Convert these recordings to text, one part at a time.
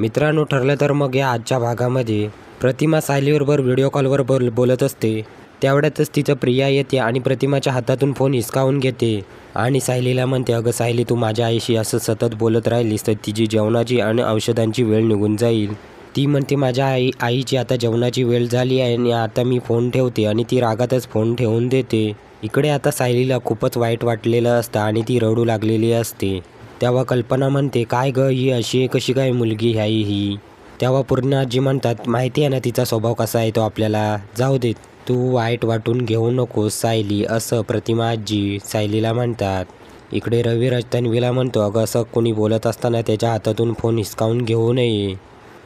मित्रांनो, ठरलं तर मग या आजच्या भागामध्ये प्रतिमा सायलीबरोबर व्हिडिओ कॉलवर बोलत असते. तेवढ्यातच तिचं प्रिया येते आणि प्रतिमाच्या हातातून फोन हिसकावून घेते आणि सायलीला म्हणते, अगं सायली, तू माझ्या आईशी असं सतत बोलत राहिलीस तर तिची जेवणाची आणि औषधांची वेळ निघून जाईल. ती म्हणते, माझ्या आईची आता जेवणाची वेळ झाली आहे आणि आता मी फोन ठेवते, आणि ती रागातच फोन ठेवून देते. इकडे आता सायलीला खूपच वाईट वाटलेलं असतं आणि ती रडू लागलेली असते. तेव्हा कल्पना म्हणते, काय गं, ही अशी कशी काय मुलगी आहे ही? तेव्हा पूर्ण आजी म्हणतात, माहिती आहे ना तिचा स्वभाव कसा आहे तो आपल्याला, जाऊ देत, तू वाईट वाटून घेऊ नकोस सायली, असं प्रतिमा आजी सायलीला म्हणतात. इकडे रविराज तन्वीला म्हणतो, अगं असं कोणी बोलत असताना त्याच्या हातातून फोन हिसकावून घेऊ नये.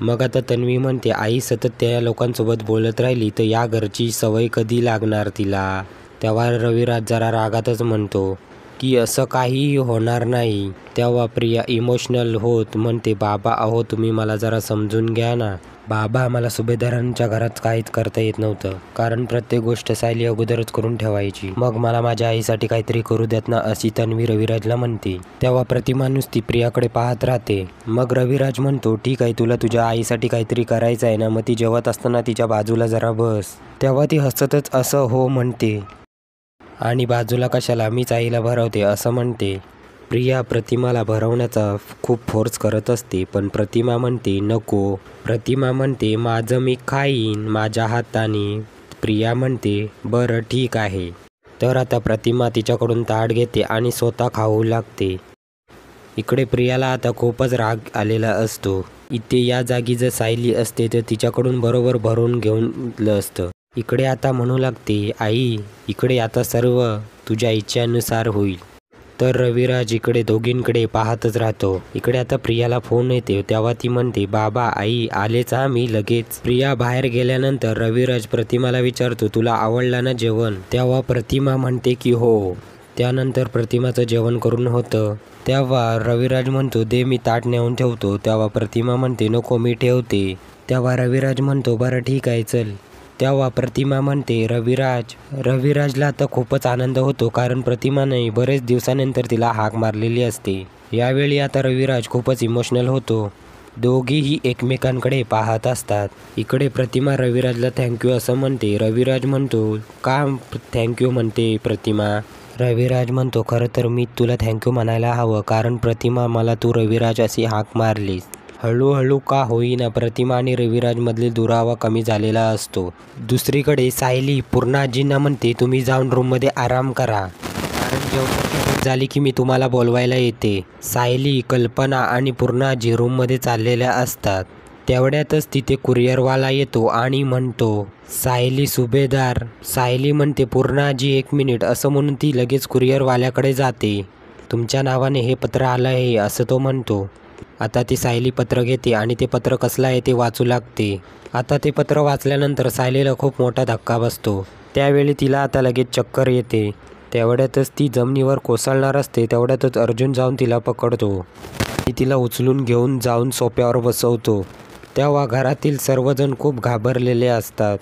मग आता तन्वी म्हणते, आई सतत त्या लोकांसोबत बोलत राहिली तर या घरची सवय कधी लागणार तिला? तेव्हा रविराज जरा रागातच म्हणतो की असं काहीही होणार नाही. तेव्हा प्रिया इमोशनल होत म्हणते, बाबा अहो तुम्ही मला जरा समजून घ्या ना. बाबा, मला सुभेदारांच्या घरात काहीच करता येत नव्हतं, कारण प्रत्येक गोष्ट सायली अगोदरच करून ठेवायची. मग मला माझ्या आईसाठी काहीतरी करू देत ना, अशी तन्वी रविराजला म्हणते. तेव्हा प्रतिमा नुसती प्रियाकडे पाहत राहते. मग रविराज म्हणतो, ठीक आहे, तुला तुझ्या आईसाठी काहीतरी करायचं आहे ना, मग ती जेवत असताना तिच्या बाजूला जरा बस. तेव्हा ती हसतच असं हो म्हणते आणि बाजूला कशाला, मीच आईला भरवते असं म्हणते. प्रिया प्रतिमाला भरवण्याचा खूप फोर्स करत असते, पण प्रतिमा म्हणते नको. प्रतिमा म्हणते, माझं मी खाईन माझ्या हाताने. प्रिया म्हणते, बरं ठीक आहे. तर आता प्रतिमा तिच्याकडून ताट घेते आणि स्वतः खाऊ लागते. इकडे प्रियाला आता खूपच राग आलेला असतो. इथे या जागी जर सायली असते तर तिच्याकडून बरोबर भरून घेऊन असतं. इकडे आता म्हणू लागते, आई इकडे आता सर्व तुझ्या इच्छेनुसार होईल. तर रविराज इकडे दोघींकडे पाहतच राहतो. इकडे आता प्रियाला फोन येते. तेव्हा ती म्हणते, बाबा आई आलेच हा मी लगेच. प्रिया बाहेर गेल्यानंतर रविराज प्रतिमाला विचारतो, तुला आवडला ना जेवण? तेव्हा प्रतिमा म्हणते की हो. त्यानंतर प्रतिमाचं जेवण करून होतं. तेव्हा रविराज म्हणतो, दे मी ताट नेऊन ठेवतो. तेव्हा प्रतिमा म्हणते, नको मी ठेवते. तेव्हा रविराज म्हणतो, बरं ठीक आहे चल. तेव्हा प्रतिमा म्हणते, रविराजला आता खूपच आनंद होतो, कारण प्रतिमाने बरेच दिवसानंतर तिला हाक मारलेली असते. यावेळी आता रविराज खूपच इमोशनल होतो. दोघीही एकमेकांकडे पाहत असतात. इकडे प्रतिमा रविराजला थँक्यू असं म्हणते. रविराज म्हणतो, का थँक्यू म्हणते प्रतिमा? रविराज म्हणतो, खरं तर मी तुला थँक्यू म्हणायला हवं, कारण प्रतिमा मला तू रविराज अशी हाक मारलीस. हळूहळू का होईना प्रतिमा आणि रविराजमधील दुरावा कमी झालेला असतो. दुसरीकडे सायली पूर्णाजींना म्हणते, तुम्ही जाऊन रूममध्ये आराम करा, कारण जेवणाची झाली की मी तुम्हाला बोलवायला येते. सायली, कल्पना आणि पूर्णाजी रूममध्ये चाललेल्या असतात. तेवढ्यातच तिथे कुरिअरवाला येतो आणि म्हणतो, सायली सुभेदार. सायली म्हणते, पूर्णाजी एक मिनिट, असं म्हणून ती लगेच कुरिअरवाल्याकडे जाते. तुमच्या नावाने हे पत्र आलं आहे असं तो म्हणतो. आता ती सायली पत्र घेते आणि ते पत्र कसलं आहे ते वाचू लागते. आता ते पत्र वाचल्यानंतर सायलीला खूप मोठा धक्का बसतो. त्यावेळी तिला आता लगेच चक्कर येते. तेवढ्यातच ती जमिनीवर कोसळणार असते. तेवढ्यातच अर्जुन जाऊन तिला पकडतो आणि तिला उचलून घेऊन जाऊन सोफ्यावर बसवतो. तेव्हा घरातील सर्वजण खूप घाबरलेले असतात.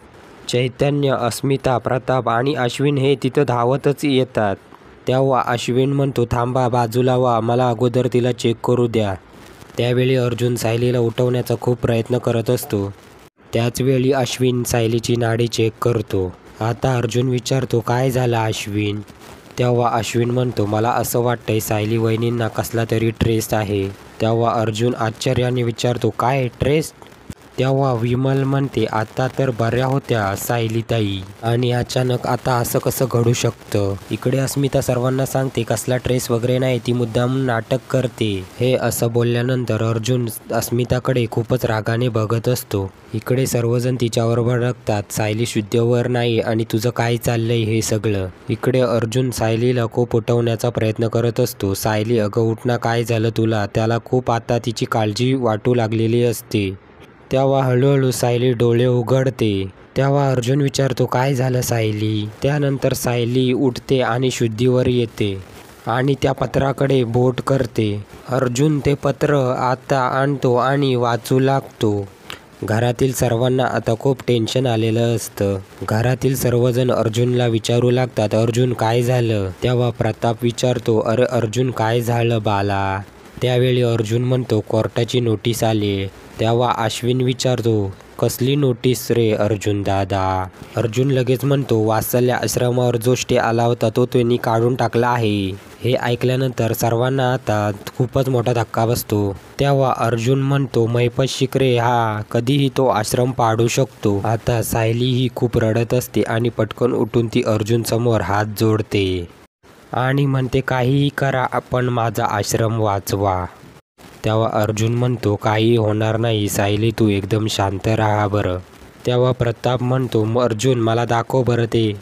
चैतन्य, अस्मिता, प्रताप आणि अश्विन हे तिथं धावतच येतात. तेव्हा अश्विन म्हणतो, थांबा, बाजूला व्हा, मला अगोदर तिला चेक करू द्या. त्यावेळी अर्जुन सायलीला उठवण्याचा खूप प्रयत्न करत असतो. त्याचवेळी अश्विन सायलीची नाडी चेक करतो. आता अर्जुन विचारतो, काय झालं अश्विन? तेव्हा अश्विन म्हणतो, मला असं वाटतंय सायली वहिनींना कसला तरी ट्रेस आहे. तेव्हा अर्जुन आश्चर्याने विचारतो, काय ट्रेस? तेव्हा विमल म्हणते, आता तर बऱ्या होत्या सायलीताई, आणि अचानक आता असं कसं घडू शकतं? इकडे अस्मिता सर्वांना सांगते, कसला ट्रेस वगैरे नाही, ती मुद्दाम नाटक करते. हे असं बोलल्यानंतर अर्जुन अस्मिताकडे खूपच रागाने बघत असतो. इकडे सर्वजण तिच्यावर भडकतात, सायली शुद्धीवर नाही आणि तुझं काय चाललंय हे सगळं. इकडे अर्जुन सायलीला खूप उठवण्याचा प्रयत्न करत असतो. सायली, अगं उठ ना, काय झालं तुला? त्याला खूप आता तिची काळजी वाटू लागलेली असते. तेव्हा हळूहळू सायली डोळे उघडते. तेव्हा अर्जुन विचारतो, काय झालं सायली? त्यानंतर सायली उठते आणि शुद्धीवर येते आणि त्या पत्राकडे बोट करते. अर्जुन ते पत्र आता आणतो आणि वाचू लागतो. घरातील सर्वांना आता खूप टेन्शन आलेलं असतं. घरातील सर्वजण अर्जुनला विचारू लागतात, अर्जुन काय झालं? तेव्हा प्रताप विचारतो, अरे अर्जुन काय झालं बाला? त्यावेळी अर्जुन म्हणतो कोर्टाची नोटीस आली. तेव्हा अश्विन विचारतो कसली नोटीस रे अर्जुन दादा. अर्जुन लगेच म्हणतो वात्सल्य आश्रमावर जो स्टे आला होता तो त्यांनी काढून टाकला आहे. हे ऐकल्यानंतर सर्वांना आता खूपच मोठा धक्का बसतो. तेव्हा अर्जुन म्हणतो महिपत शिकरे हा कधीही तो आश्रम पाडू शकतो. आता सायली ही खूप रडत असते आणि पटकन उठून ती अर्जुन समोर हात जोडते आणि म्हणते काहीही करा पण माझा आश्रम वाचवा. तेव्हा अर्जुन म्हणतो काही होणार नाही सायली तू एकदम शांत राहा बरं. तेव्हा प्रताप म्हणतो अर्जुन मला दाखव बरं ते.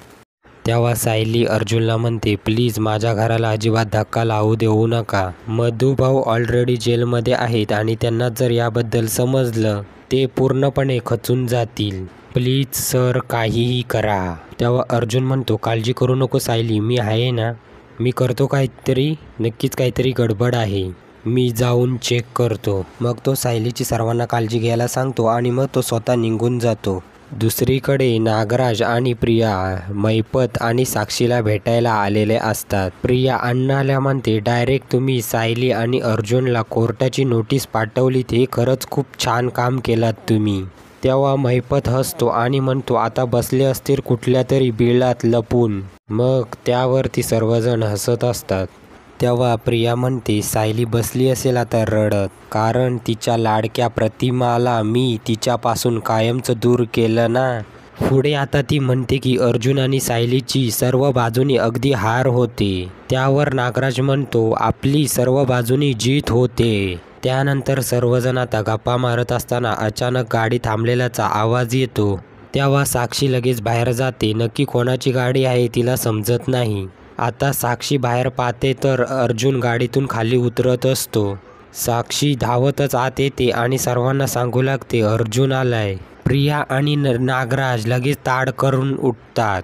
तेव्हा सायली अर्जुनला म्हणते प्लीज माझ्या घराला अजिबात धक्का लावू देऊ नका. मधुभाऊ ऑलरेडी जेलमध्ये आहेत आणि त्यांना जर याबद्दल समजलं ते पूर्णपणे खचून जातील. प्लीज सर काहीही करा. तेव्हा अर्जुन म्हणतो काळजी करू नको सायली मी आहे ना. मी करतो काहीतरी नक्कीच काहीतरी गडबड आहे. मी जाऊन चेक करतो. मग तो सायलीची सर्वांना काळजी घ्यायला सांगतो आणि मग तो स्वतः निघून जातो. दुसरीकडे नागराज आणि प्रिया महिपत आणि साक्षीला भेटायला आलेले असतात. प्रिया अण्णाला म्हणते डायरेक्ट तुम्ही सायली आणि अर्जुनला कोर्टाची नोटीस पाठवलीत हे खरंच खूप छान काम केलात तुम्ही. तेव्हा महिपत हसतो आणि म्हणतो आता बसले असतील कुठल्या तरी बिळात लपून. मग त्यावरती सर्वजण हसत असतात. तेव्हा प्रिया म्हणते सायली बसली असेल आता रडत कारण तिच्या लाडक्या प्रतिमाला मी तिच्यापासून कायमचं दूर केलं ना. पुढे आता ती म्हणते की अर्जुन आणि सायलीची सर्व बाजूनी अगदी हार होते. त्यावर नागराज म्हणतो आपली सर्व बाजूनी जीत होते. त्यानंतर सर्वजण आता गप्पा मारत असताना अचानक गाडी थांबलेल्याचा आवाज येतो. तेव्हा साक्षी लगेच बाहेर जाते. नक्की कोणाची गाडी आहे तिला समजत नाही. आता साक्षी बाहेर पाहते तर अर्जुन गाडीतून खाली उतरत असतो. साक्षी धावतच आत येते आणि सर्वांना सांगू लागते अर्जुन आलाय. प्रिया आणि नागराज लगेच ताड करून उठतात.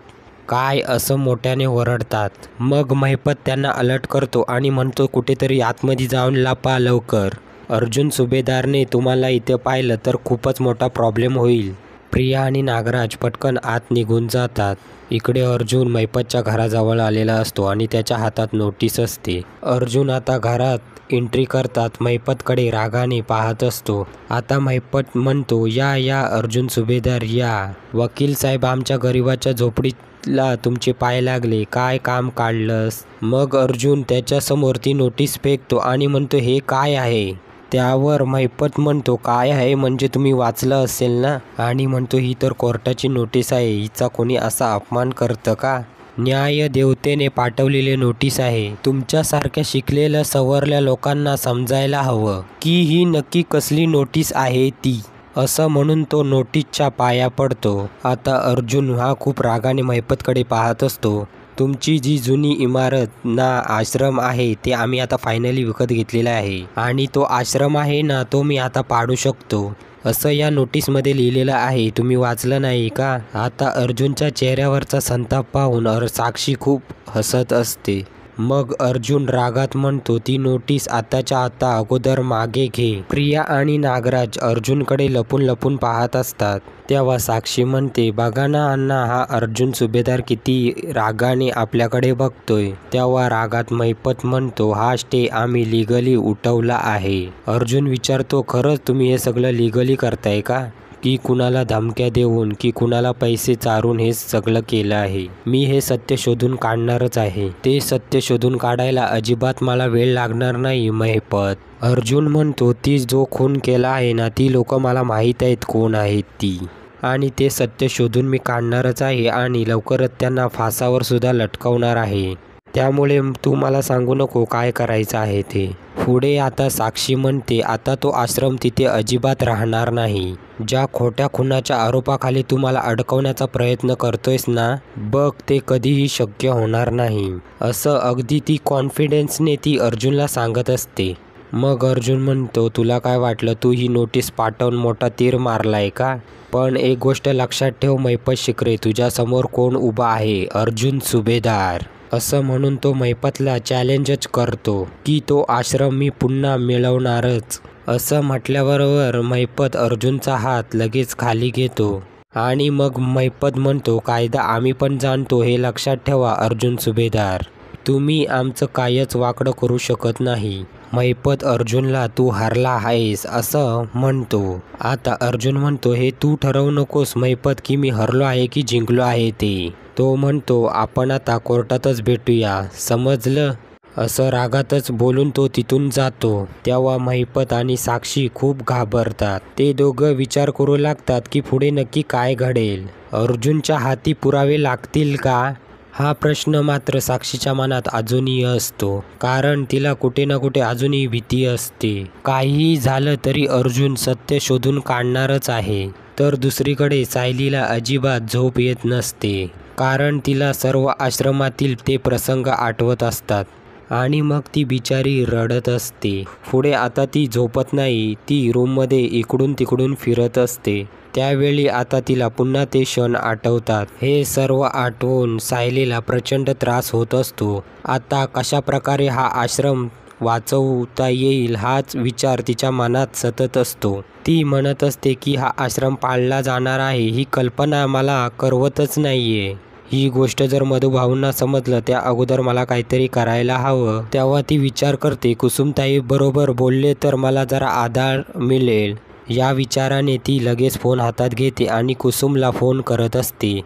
काय असं मोठ्याने ओरडतात. मग महिपत त्यांना अलर्ट करतो आणि म्हणतो कुठेतरी आतमध्ये जाऊन लपा लवकर. अर्जुन सुभेदारने तुम्हाला इथे पाहिलं तर खूपच मोठा प्रॉब्लेम होईल. प्रिया आणि नागराज पटकन आत निघून जातात. इकडे अर्जुन महिपतच्या घराजवळ आलेला असतो आणि त्याच्या हातात नोटीस असते. अर्जुन आता घरात एंट्री करतात महिपतकडे रागाने पाहत असतो. आता महिपत म्हणतो या अर्जुन सुभेदार या. वकील साहेब आमच्या गरिबाच्या झोपडीला तुमचे पाय लागले काय काम काढलंस. मग अर्जुन त्याच्यासमोर ती नोटीस फेकतो आणि म्हणतो हे काय आहे. त्यावर महिपत म्हणतो काय आहे म्हणजे तुम्ही वाचलं असेल ना. आणि म्हणतो ही तर कोर्टाची नोटीस आहे. हिचा कोणी असा अपमान करतं का. न्याय देवतेने पाठवलेली नोटीस आहे. तुमच्यासारख्या शिकलेल्या सवरल्या लोकांना समजायला हवं की ही नक्की कसली नोटीस आहे ती. असं म्हणून तो नोटीसच्या पाया पडतो. आता अर्जुन हा खूप रागाने महिपतकडे पाहत असतो. तुमची जी जुनी इमारत ना आश्रम आहे ते आम्ही आता फायनली विकत घेतलेला आहे आणि तो आश्रम आहे ना तो मी आता पाडू शकतो असं या नोटीसमध्ये लिहिलेलं आहे. तुम्ही वाचलं नाही का. आता अर्जुनच्या चेहऱ्यावरचा संताप पाहून साक्षी खूप हसत असते. मग अर्जुन रागात म्हणतो ती नोटीस आताच्या आता अगोदर मागे घे. प्रिया आणि नागराज अर्जुनकडे लपून लपून पाहत असतात. तेव्हा साक्षी म्हणते बघा ना अण्णा हा अर्जुन सुभेदार किती रागाने आपल्याकडे बघतोय. तेव्हा रागात महिपत म्हणतो हा स्टे आम्ही लिगली उठवला आहे. अर्जुन विचारतो खरंच तुम्ही हे सगळं लिगली करताय का की कुणाला धमक्या देऊन की कुणाला पैसे चारून हे सगळं केलं आहे. मी हे सत्य शोधून काढणारच आहे. ते सत्य शोधून काढायला अजिबात मला वेळ लागणार नाही महिपत. अर्जुन म्हणतो ती जो खून केला आहे ना ती लोक मला माहीत आहेत कोण आहेत ती आणि ते सत्य शोधून मी काढणारच आहे आणि लवकरच त्यांना फासावर सुद्धा लटकवणार आहे. त्यामुळे तू मला सांगू नको काय करायचं आहे ते. पुढे आता साक्षी म्हणते आता तो आश्रम तिथे अजिबात राहणार नाही. ज्या खोट्या खुनाच्या आरोपाखाली तू मला अडकवण्याचा प्रयत्न करतोयस ना बघ ते कधीही शक्य होणार नाही. असं अगदी ती कॉन्फिडन्सने ती अर्जुनला सांगत असते. मग अर्जुन म्हणतो तुला काय वाटलं तू ही नोटीस पाठवून मोठा तीर मारलाय का. पण एक गोष्ट लक्षात ठेव महिपत शिकरे तुझ्यासमोर कोण उभा आहे अर्जुन सुभेदार. असं म्हणून तो महिपतला चॅलेंजच करतो की तो आश्रम मी पुन्हा मिळवणारच. असं म्हटल्याबरोबर महिपत अर्जुनचा हात लगेच खाली घेतो आणि मग महिपत म्हणतो कायदा आम्ही पण जाणतो हे लक्षात ठेवा अर्जुन सुभेदार. तुम्ही आमचं कायच वाकडं करू शकत नाही. महिपत अर्जुनला तू हारला आहेस असं म्हणतो. आता अर्जुन म्हणतो हे तू ठरवू नकोस महिपत की मी हरलो आहे की जिंकलो आहे ते. तो म्हणतो आपण आता कोर्टातच भेटूया समजलं. असं रागातच बोलून तो तिथून जातो. तेव्हा महिपत आणि साक्षी खूप घाबरतात. ते दोघं विचार करू लागतात की पुढे नक्की काय घडेल. अर्जुनच्या हाती पुरावे लागतील का हा प्रश्न मात्र साक्षीच्या मनात अजूनही असतो. कारण तिला कुठे ना कुठे अजूनही भीती असते. काहीही झालं तरी अर्जुन सत्य शोधून काढणारच आहे. तर दुसरीकडे सायलीला अजिबात झोप येत नसते. कारण तिला सर्व आश्रमातील ते प्रसंग आठवत असतात. आणि मग ती बिचारी रडत असते. पुढे आता ती झोपत नाही. ती रूममध्ये इकडून तिकडून फिरत असते. त्यावेळी आता तिला पुन्हा ते क्षण आठवतात. हे सर्व आठवून सायलीला प्रचंड त्रास होत असतो. आता कशा प्रकारे हा आश्रम वाचवता येईल हाच विचार तिच्या मनात सतत असतो. ती म्हणत असते की हा आश्रम पाळला जाणार आहे ही कल्पना मला करवतच नाहीये. ही गोष्ट जर मधुभाऊंना समजलं त्या अगोदर मला काहीतरी करायला हवं. तेव्हा ती विचार करते कुसुमताई बरोबर बोलले तर मला जरा आधार मिळेल. या विचाराने ती लगेच फोन हातात घेते आणि कुसुमला फोन करत असते.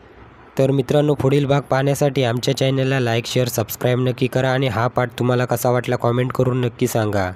तर मित्रांनो पुढील भाग पाहण्यासाठी आमच्या चॅनलला लाईक शेअर सबस्क्राईब नक्की करा आणि हा पार्ट तुम्हाला कसा वाटला कॉमेंट करून नक्की सांगा.